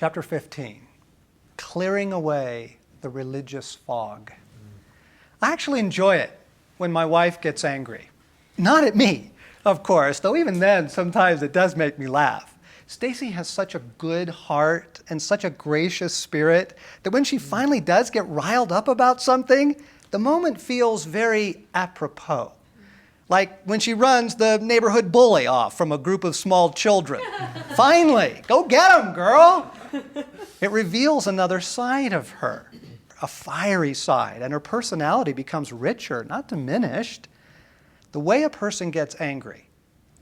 Chapter 15, clearing away the religious fog. I actually enjoy it when my wife gets angry. Not at me, of course, though even then sometimes it does make me laugh. Stacy has such a good heart and such a gracious spirit that when she finally does get riled up about something, the moment feels very apropos. Like when she runs the neighborhood bully off from a group of small children. Finally, go get him, girl! It reveals another side of her, a fiery side, and her personality becomes richer, not diminished. The way a person gets angry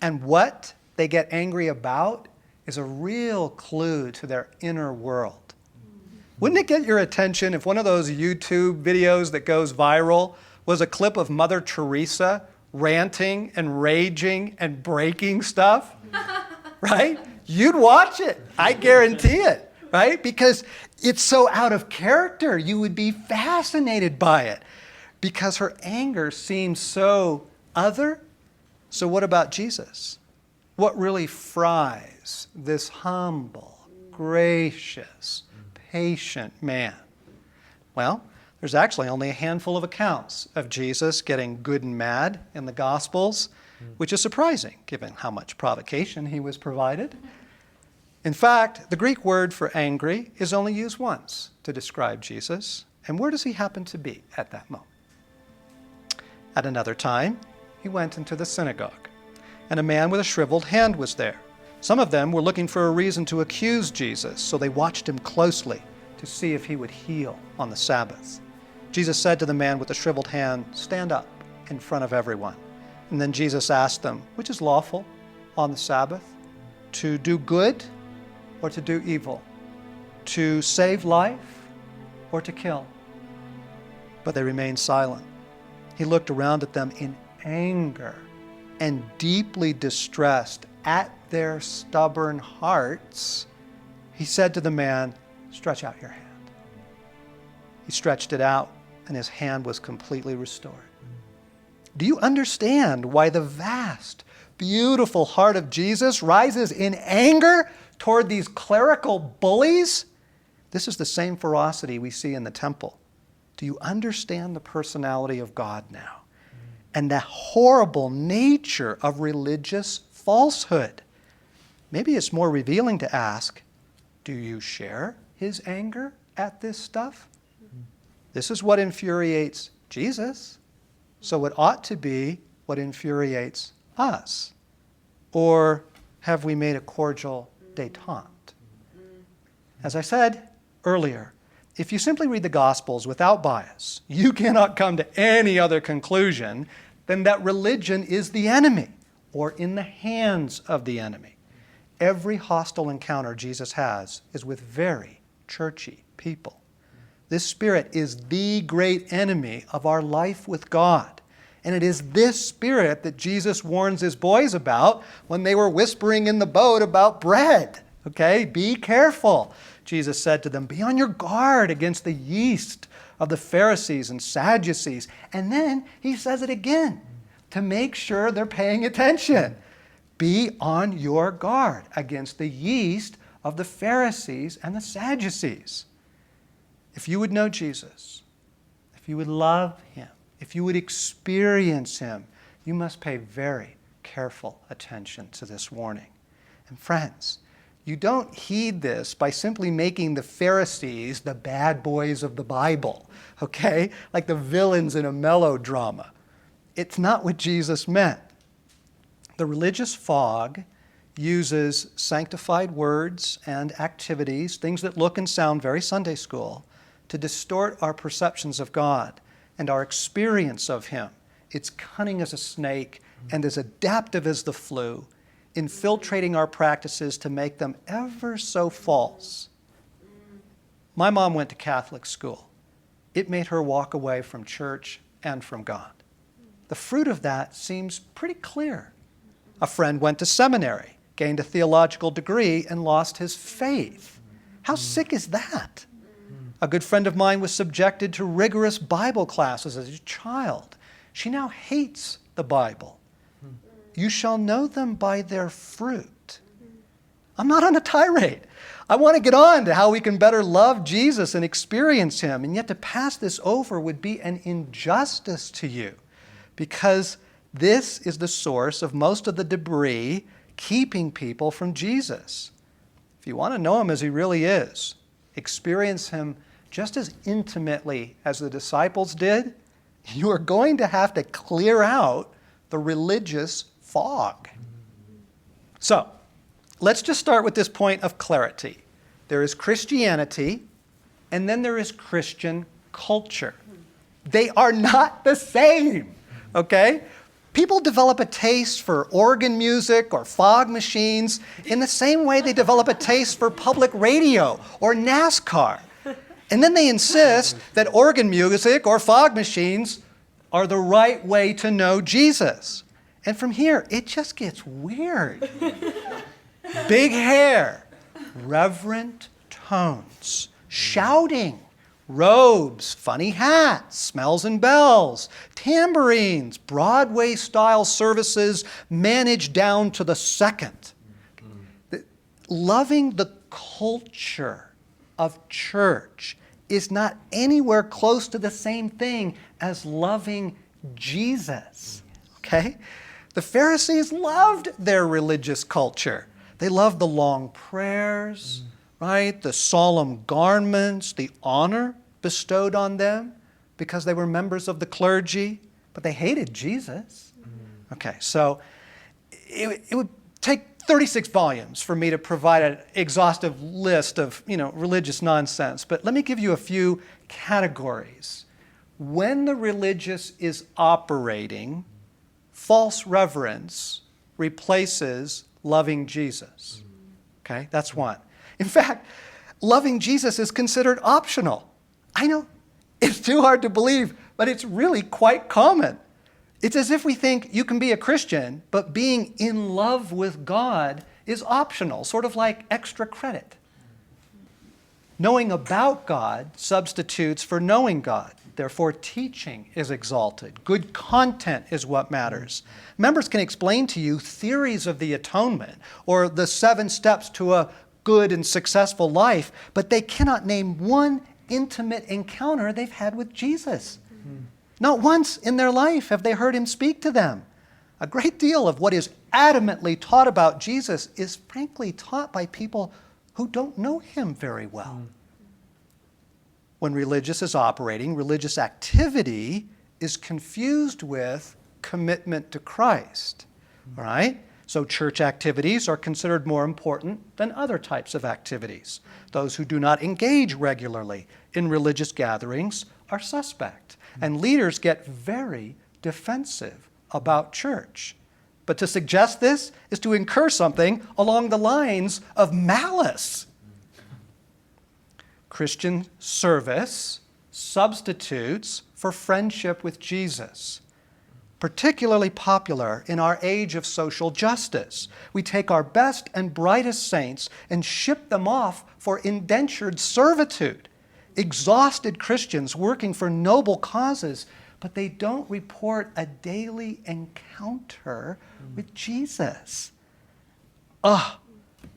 and what they get angry about is a real clue to their inner world. Wouldn't it get your attention if one of those YouTube videos that goes viral was a clip of Mother Teresa ranting and raging and breaking stuff? Right? You'd watch it. I guarantee it. Right? Because it's so out of character. You would be fascinated by it because her anger seems so other. So what about Jesus? What really fries this humble, gracious, patient man? Well, there's actually only a handful of accounts of Jesus getting good and mad in the Gospels, which is surprising given how much provocation he was provided. In fact, the Greek word for angry is only used once to describe Jesus. And where does he happen to be at that moment? At another time, he went into the synagogue, and a man with a shriveled hand was there. Some of them were looking for a reason to accuse Jesus, so they watched him closely to see if he would heal on the Sabbath. Jesus said to the man with the shriveled hand, "Stand up in front of everyone." And then Jesus asked them, "Which is lawful on the Sabbath? To do good or to do evil? To save life or to kill?" But they remained silent. He looked around at them in anger and deeply distressed at their stubborn hearts. He said to the man, "Stretch out your hand." He stretched it out, and his hand was completely restored. Do you understand why the vast, beautiful heart of Jesus rises in anger toward these clerical bullies? This is the same ferocity we see in the temple. Do you understand the personality of God now? And the horrible nature of religious falsehood. Maybe it's more revealing to ask, do you share his anger at this stuff? This is what infuriates Jesus, so it ought to be what infuriates us. Or have we made a cordial détente? As I said earlier, if you simply read the Gospels without bias, you cannot come to any other conclusion than that religion is the enemy or in the hands of the enemy. Every hostile encounter Jesus has is with very churchy people. This spirit is the great enemy of our life with God. And it is this spirit that Jesus warns his boys about when they were whispering in the boat about bread. Okay, be careful. Jesus said to them, be on your guard against the yeast of the Pharisees and Sadducees. And then he says it again to make sure they're paying attention. Be on your guard against the yeast of the Pharisees and the Sadducees. If you would know Jesus, if you would love him, if you would experience him, you must pay very careful attention to this warning. And friends, you don't heed this by simply making the Pharisees the bad boys of the Bible, okay? Like the villains in a melodrama. It's not what Jesus meant. The religious fog uses sanctified words and activities, things that look and sound very Sunday school, to distort our perceptions of God and our experience of him. It's cunning as a snake and as adaptive as the flu, infiltrating our practices to make them ever so false. My mom went to Catholic school. It made her walk away from church and from God. The fruit of that seems pretty clear. A friend went to seminary, gained a theological degree, and lost his faith. How sick is that? A good friend of mine was subjected to rigorous Bible classes as a child. She now hates the Bible. You shall know them by their fruit. I'm not on a tirade. I want to get on to how we can better love Jesus and experience him. And yet to pass this over would be an injustice to you, because this is the source of most of the debris keeping people from Jesus. If you want to know him as he really is, experience him just as intimately as the disciples did, you are going to have to clear out the religious fog. So, let's just start with this point of clarity. There is Christianity, and then there is Christian culture. They are not the same, okay? People develop a taste for organ music or fog machines in the same way they develop a taste for public radio or NASCAR. And then they insist that organ music or fog machines are the right way to know Jesus. And from here, it just gets weird. Big hair, reverent tones, shouting, robes, funny hats, smells and bells, tambourines, Broadway-style services managed down to the second. Loving the culture of church is not anywhere close to the same thing as loving Jesus, okay? The Pharisees loved their religious culture. They loved the long prayers, right? The solemn garments, the honor bestowed on them because they were members of the clergy, but they hated Jesus. Okay, so it would take 36 volumes for me to provide an exhaustive list of, religious nonsense, but let me give you a few categories. When the religious is operating, false reverence replaces loving Jesus. Okay, that's one. In fact, loving Jesus is considered optional. I know, it's too hard to believe, but it's really quite common. It's as if we think you can be a Christian, but being in love with God is optional, sort of like extra credit. Knowing about God substitutes for knowing God. Therefore, teaching is exalted. Good content is what matters. Members can explain to you theories of the atonement or the 7 steps to a good and successful life, but they cannot name one intimate encounter they've had with Jesus. Not once in their life have they heard him speak to them. A great deal of what is adamantly taught about Jesus is frankly taught by people who don't know him very well. When religious is operating, religious activity is confused with commitment to Christ. All right? So church activities are considered more important than other types of activities. Those who do not engage regularly in religious gatherings are suspect. And leaders get very defensive about church. But to suggest this is to incur something along the lines of malice. Christian service substitutes for friendship with Jesus. Particularly popular in our age of social justice. We take our best and brightest saints and ship them off for indentured servitude. Exhausted Christians working for noble causes, but they don't report a daily encounter with Jesus.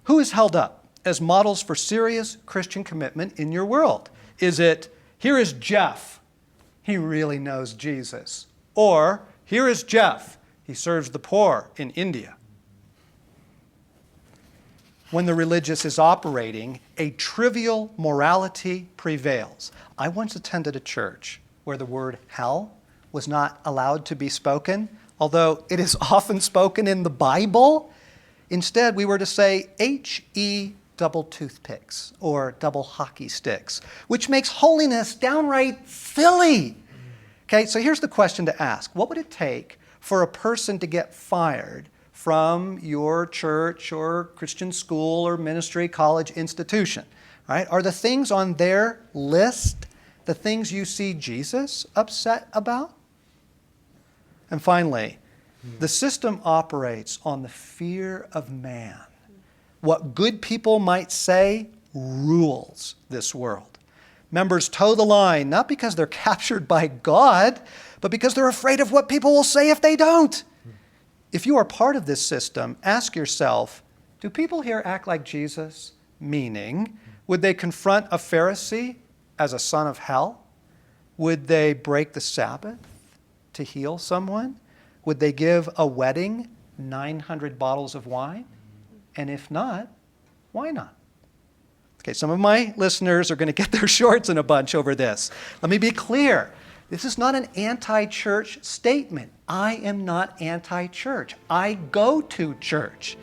Who is held up as models for serious Christian commitment in your world? Is it, here is Jeff, he really knows Jesus? Or, here is Jeff, he serves the poor in India? When the religious is operating, a trivial morality prevails. I once attended a church where the word hell was not allowed to be spoken, although it is often spoken in the Bible. Instead, we were to say H-E double toothpicks or double hockey sticks, which makes holiness downright silly. Okay, so here's the question to ask. What would it take for a person to get fired from your church or Christian school or ministry, college institution? Right? Are the things on their list the things you see Jesus upset about? And finally, the system operates on the fear of man. What good people might say rules this world. Members toe the line, not because they're captured by God, but because they're afraid of what people will say if they don't. If you are part of this system, ask yourself, do people here act like Jesus? Meaning, would they confront a Pharisee as a son of hell? Would they break the Sabbath to heal someone? Would they give a wedding 900 bottles of wine? And if not, why not? Okay, some of my listeners are going to get their shorts in a bunch over this. Let me be clear. This is not an anti-church statement. I am not anti-church. I go to church.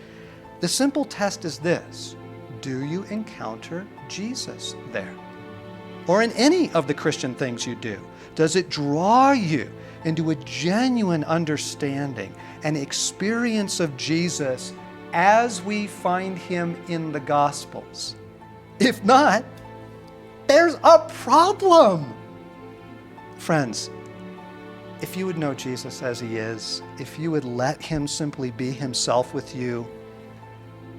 The simple test is this: do you encounter Jesus there? Or in any of the Christian things you do? Does it draw you into a genuine understanding and experience of Jesus as we find him in the Gospels? If not, there's a problem. Friends, if you would know Jesus as he is, if you would let him simply be himself with you,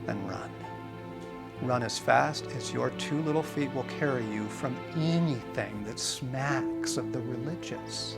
then run. Run as fast as your 2 little feet will carry you from anything that smacks of the religious.